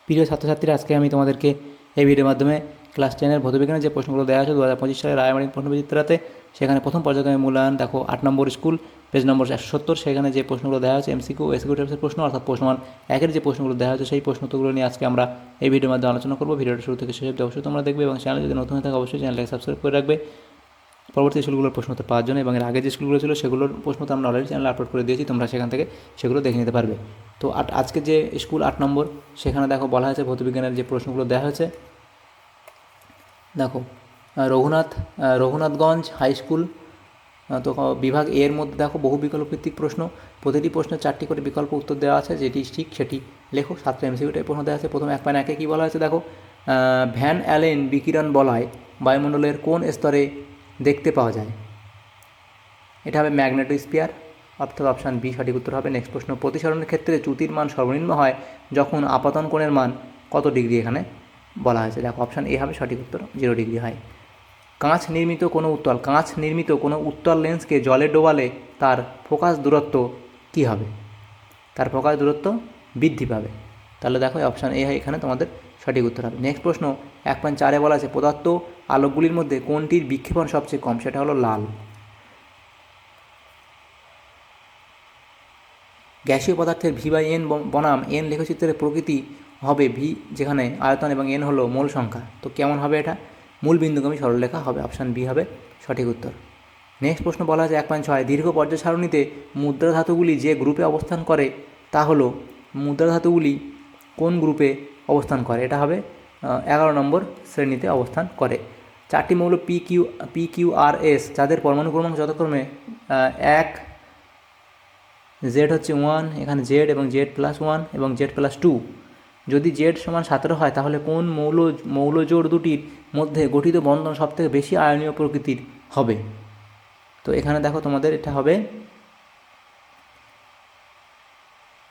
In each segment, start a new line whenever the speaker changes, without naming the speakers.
প্রিয় ছাত্রছাত্রীরা, আজকে আমি তোমাদেরকে এই ভিডিওর মাধ্যমে ক্লাস 10-এর ভৌতবিজ্ঞানের যে প্রশ্নগুলো দেওয়া আছে 2025 সালে রায়মার্টিন প্রশ্নবিচিত্রাতে, সেখানে প্রথম পর্যায়ক্রমে মূল্যায়ন দেখো 8 নম্বর স্কুল পেজ নম্বর 170, সেখানে যে প্রশ্নগুলো দেওয়া আছে এমসিকিউ এসকিউ টাইপসের প্রশ্ন, অর্থাৎ প্রশ্নমান একের যে প্রশ্নগুলো দেওয়া হয়েছে সেই প্রশ্নগুলো নিয়ে আজকে আমরা এই ভিডিওর মাধ্যমে আলোচনা করবো। ভিডিওটা শুরু থেকে শেষ অবধি অবশ্যই তোমরা দেখবে এবং চ্যানেল যদি নতুন হয়ে থাকে অবশ্যই চ্যানেলটাকে সাবস্ক্রাইব করে রাখবে পরবর্তী স্কুলগুলোর প্রশ্নোত্তর পাওয়ার জন্য। এবং এর আগে যে স্কুলগুলো ছিল সেগুলোর প্রশ্নোত্তর আমরা অলরেডি চ্যানেলে আপলোড করে দিয়েছি, তোমরা সেখান থেকে সেগুলো দেখে নিতে পারবে। তো আজকে যে স্কুল 8 নম্বর, সেখানে দেখো বলা হয়েছে ভৌতবিজ্ঞানের যে প্রশ্নগুলো দেওয়া হয়েছে। দেখো রঘুনাথগঞ্জ হাই স্কুল, তো বিভাগ এর মধ্যে দেখো বহু বিকল্প ভিত্তিক প্রশ্ন, প্রতিটি প্রশ্নে 4টি করে বিকল্প উত্তর দেওয়া আছে, যেটি ঠিক সেটি লেখো। 7টা এমসিকিউ টাইপ প্রশ্ন দেওয়া আছে। প্রথম 1.1-এ কী বলা হয়েছে দেখো, ভ্যান অ্যালেন বিকিরণ বলয় বায়ুমণ্ডলের কোন স্তরে দেখতে পাওয়া যায়? এটা হবে ম্যাগনেটোস্ফিয়ার, অর্থাৎ অপশান বি সঠিক উত্তর হবে। নেক্সট প্রশ্ন, প্রতিসরণের ক্ষেত্রে চ্যুতির মান সর্বনিম্ন হয় যখন আপাতন কোণের মান কত ডিগ্রি এখানে বলা হয়েছে? দেখো অপশান এ হবে সঠিক উত্তর, 0 ডিগ্রি হয়। কাঁচ নির্মিত কোনো উত্তল লেন্সকে জলে ডোবালে তার ফোকাস দূরত্ব কী হবে? তার ফোকাস দূরত্ব বৃদ্ধি পাবে। তাহলে দেখো অপশান এ হয় এখানে তোমাদের সঠিক উত্তর হবে। নেক্সট প্রশ্ন 1.4-এ বলা আছে পদার্থ আলোকগুলির মধ্যে কোনটির বিক্ষেপণ সবচেয়ে কম? সেটা হলো লাল। গ্যাসীয় পদার্থের V/N বনাম N লেখচিত্রের প্রকৃতি হবে V, যেখানে আয়তন এবং N হলো মোল সংখ্যা। তো কেমন হবে এটা? মূল বিন্দুগামী সরলরেখা হবে। অপশান বি হবে সঠিক উত্তর। নেক্সট প্রশ্ন বলা আছে 1.6, দীর্ঘ পর্যায় সারণীতে মুদ্রা ধাতুগুলি যে গ্রুপে অবস্থান করে তা হলো, মুদ্রা ধাতুগুলি কোন গ্রুপে অবস্থান করে? এটা হবে 11 নম্বর শ্রেণীতে অবস্থান করে। 4টি মৌল PQRS যাদের পরমাণু ক্রমাঙ্ক যথাক্রমে 1, জেড হচ্ছে 1, এখানে জেড এবং Z+1 এবং Z+2, যদি জেড সমান 17 হয় তাহলে কোন মৌলজোড় দুটির মধ্যে গঠিত বন্ধন সবথেকে বেশি আয়নীয় প্রকৃতির হবে? তো এখানে দেখো তোমাদের এটা হবে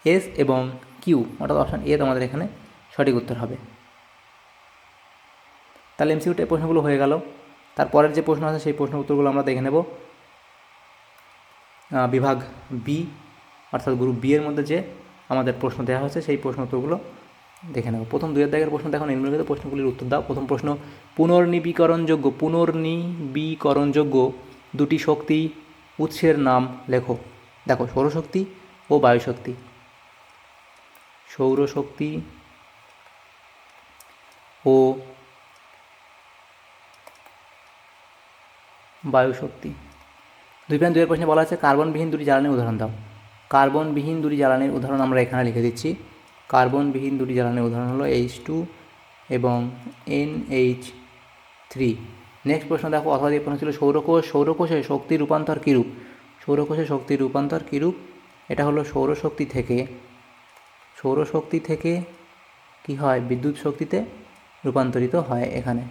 এস এবং কিউ, অর্থাৎ অপশান এ তোমাদের এখানে সঠিক উত্তর হবে। তাহলে এমসিকিউ টাইপ প্রশ্নগুলো হয়ে গেল। তারপরের যে প্রশ্ন আছে সেই প্রশ্ন উত্তরগুলো আমরা দেখে নেব। বিভাগ বি, অর্থাৎ গ্রুপ বি এর মধ্যে যে আমাদের প্রশ্ন দেওয়া হয়েছে সেই প্রশ্ন উত্তরগুলো দেখে নেব। প্রথম 2 দাগের প্রশ্ন দেখো, নিম্নলিখিত প্রশ্নগুলির উত্তর দাও। প্রথম প্রশ্ন, পুনর্নবীকরণযোগ্য দুটি শক্তি উৎসের নাম লেখো। দেখো সৌরশক্তি ও বায়ুশক্তি। সৌরশক্তি ও বায়ুশক্তি। 2.2-এর প্রশ্নে বলা আছে কার্বনবিহীন দুটি জ্বালানির উদাহরণ দাও। কার্বনবিহীন দুটি জ্বালানির উদাহরণ আমরা এখানে লিখে দিচ্ছি। কার্বনবিহীন দুটি জ্বালানির উদাহরণ হলো H2 এবং NH3। নেক্সট প্রশ্ন দেখো, অথবা এই প্রশ্ন ছিল সৌরকোষে শক্তির রূপান্তর কীরূপ? সৌরকোষে শক্তির রূপান্তর কীরূপ? এটা হলো সৌরশক্তি থেকে কি হয়? বিদ্যুৎ শক্তিতে রূপান্তরিত হয়। এখানে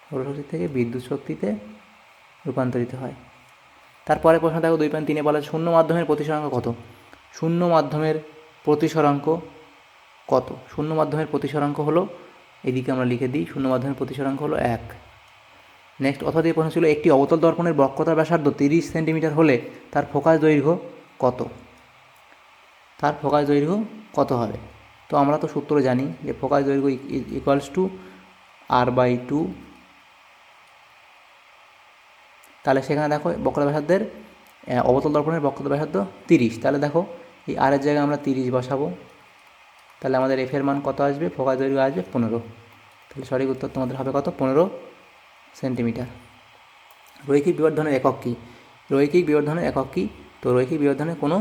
সৌরশক্তি থেকে বিদ্যুৎ শক্তিতে রূপান্তরিত হয়। তারপরে প্রশ্ন দেখো 2.3-এ বলা শূন্য মাধ্যমের প্রতিসরাঙ্ক কত? শূন্য মাধ্যমের প্রতিসরাঙ্ক হলো, এদিকে আমরা লিখে দিই, শূন্য মাধ্যমের প্রতিসরাঙ্ক হলো 1। নেক্সট অথবা এই প্রশ্ন ছিল একটি অবতল দর্পণের বক্রতার ব্যাসার্ধ 30 সেন্টিমিটার হলে তার ফোকাস দৈর্ঘ্য কত হবে? তো আমরা তো সূত্র জানি যে ফোকাস দৈর্ঘ্য ইকুয়ালস টু R/2। তাহলে সেখানে দেখো বক্রতা ব্যাসার্ধের অবতল দর্পণের বক্রতা ব্যাসার্ধ 30, তাহলে দেখো এই R এর জায়গায় আমরা 30 বসাবো। তাহলে আমাদের F এর মান কত আসবে? ফোকাস দৈর্ঘ্য আসবে 15। তাহলে সঠিক উত্তর তোমাদের হবে কত? 15 সেন্টিমিটার। রৈখিক বিবর্ধনের একক কী? তো রৈখিক বিবর্ধনের কোনো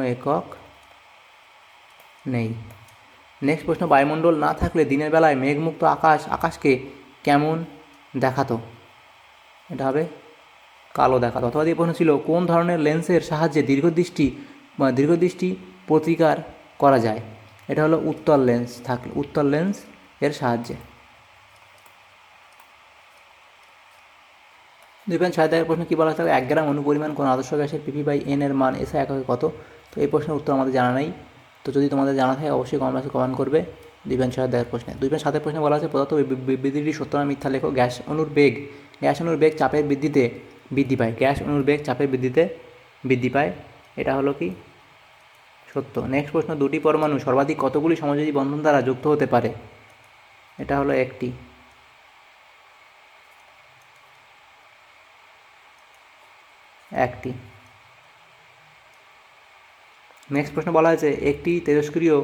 একক নেই। নেক্সট প্রশ্ন, বায়ুমণ্ডল না থাকলে দিনের বেলায় মেঘমুক্ত আকাশকে কেমন দেখাতো? এটা হবে কালো দেখাতো। অথবা এই প্রশ্ন ছিল কোন ধরনের লেন্সের সাহায্যে দীর্ঘদৃষ্টি প্রতিকার করা যায়? এটা হলো উত্তল লেন্স এর সাহায্যে। 2.6 প্রশ্ন কী বলা থাকে? 1 গ্রাম অনুপরিমাণ কোন আদর্শ গ্যাসের ppn এর মান এসআই এককে কত? তো এই প্রশ্নের উত্তর আমাদের জানা নেই। তো যদি তোমাদের জানা থাকে অবশ্যই কমেন্ট করবে। 2.6 প্রশ্নে 2.7 প্রশ্নে বলা আছে পদার্থ বিবৃতিটি সত্য না মিথ্যা লেখো। গ্যাস অণুর বেগ চাপের বৃদ্ধিতে বৃদ্ধি পায়। এটা হলো কি? সত্য। নেক্সট প্রশ্ন, দুটি পরমাণু সর্বাধিক কতগুলি সমযোজী বন্ধন দ্বারা যুক্ত হতে পারে? এটা হলো একটি। নেক্সট প্রশ্ন বলা হয়েছে একটি তেজস্ক্রিয়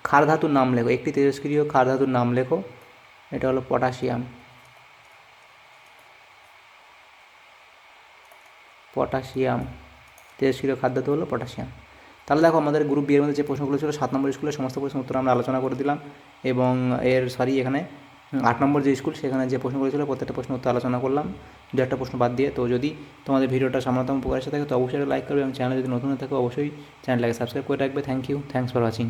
ক্ষার ধাতুর নাম লেখো। একটি তেজস্ক্রিয় ক্ষার ধাতুর নাম লেখো। এটা হলো পটাশিয়াম। তেজস্ক্রিয় ক্ষার ধাতু হলো পটাশিয়াম। তাহলে দেখো আমাদের গ্রুপ বি এর মধ্যে যে প্রশ্নগুলো ছিল 7 নম্বর স্কুলের সমস্ত প্রশ্ন উত্তর আমরা আলোচনা করে দিলাম, এবং এখানে 8 নম্বর যে স্কুল সেখানে যে প্রশ্নগুলো ছিল প্রত্যেকটা প্রশ্ন উত্তর আলোচনা করলাম, দু একটা প্রশ্ন বাদ দিয়ে। তো যদি তোমাদের ভিডিওটা সামান্যতম উপকার এসে থাকে তো অবশ্যই লাইক করবে, এবং চ্যানেলে যদি নতুন হয়ে থাকে অবশ্যই চ্যানেলটাকে সাবস্ক্রাইব করে রাখবে। Thank you, thanks for watching.